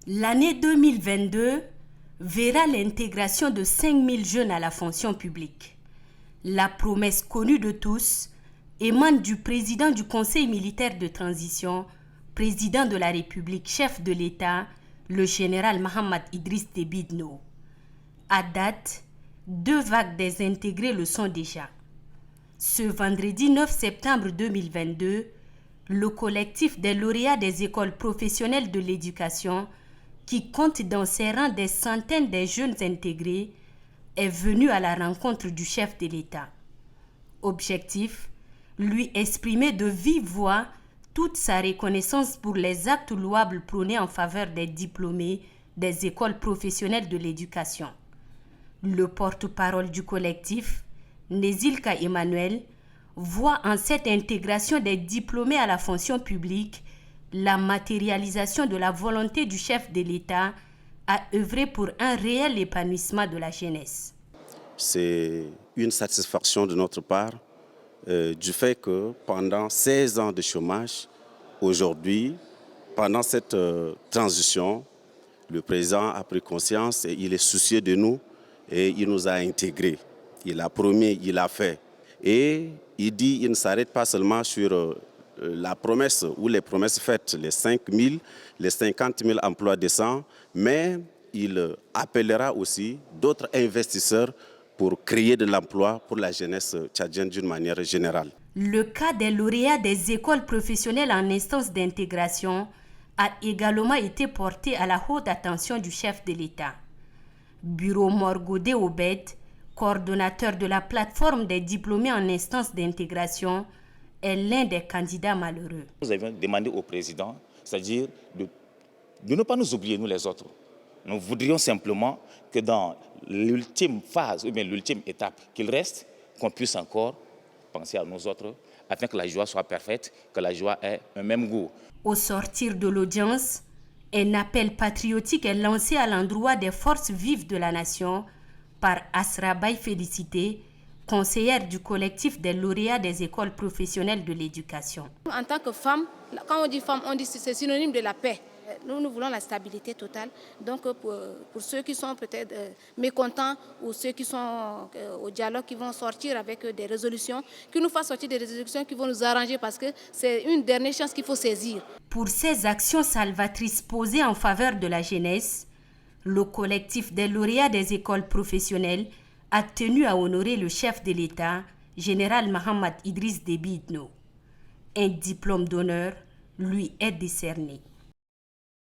L'année 2022 verra l'intégration de 5000 jeunes à la fonction publique. La promesse connue de tous émane du président du Conseil militaire de transition, président de la République, chef de l'État, le général Mohamed Idriss Déby Itno. À date, 2 vagues désintégrées le sont déjà. Ce vendredi 9 septembre 2022, le collectif des lauréats des écoles professionnelles de l'éducation, qui compte dans ses rangs des centaines de jeunes intégrés, est venu à la rencontre du chef de l'État. Objectif, lui exprimer de vive voix toute sa reconnaissance pour les actes louables prônés en faveur des diplômés des écoles professionnelles de l'éducation. Le porte-parole du collectif, Nezilka Emmanuel, voit en cette intégration des diplômés à la fonction publique la matérialisation de la volonté du chef de l'État à œuvrer pour un réel épanouissement de la jeunesse. C'est une satisfaction de notre part du fait que pendant 16 ans de chômage, aujourd'hui, pendant cette transition, le président a pris conscience et il est soucieux de nous et il nous a intégrés. Il a promis, il a fait. Et il dit qu'il ne s'arrête pas seulement sur la promesse ou les promesses faites, les 5 000, les 50 000 emplois décents, mais il appellera aussi d'autres investisseurs pour créer de l'emploi pour la jeunesse tchadienne d'une manière générale. Le cas des lauréats des écoles professionnelles en instance d'intégration a également été porté à la haute attention du chef de l'État. Bureau Morgodé Obed, coordonnateur de la plateforme des diplômés en instance d'intégration, est l'un des candidats malheureux. Nous avions demandé au président, c'est-à-dire de ne pas nous oublier, nous les autres. Nous voudrions simplement que dans l'ultime phase, ou bien l'ultime étape qu'il reste, qu'on puisse encore penser à nous autres, afin que la joie soit parfaite, que la joie ait un même goût. Au sortir de l'audience, un appel patriotique est lancé à l'endroit des forces vives de la nation par Asra Baye Félicité, conseillère du collectif des lauréats des écoles professionnelles de l'éducation. En tant que femme, quand on dit femme, on dit que c'est synonyme de la paix. Nous voulons la stabilité totale. Donc pour ceux qui sont peut-être mécontents ou ceux qui sont au dialogue, qui vont sortir avec des résolutions, qui nous fassent sortir des résolutions qui vont nous arranger parce que c'est une dernière chance qu'il faut saisir. Pour ces actions salvatrices posées en faveur de la jeunesse, le collectif des lauréats des écoles professionnelles a tenu à honorer le chef de l'État, général Mohamed Idriss Déby Itno. Un diplôme d'honneur lui est décerné.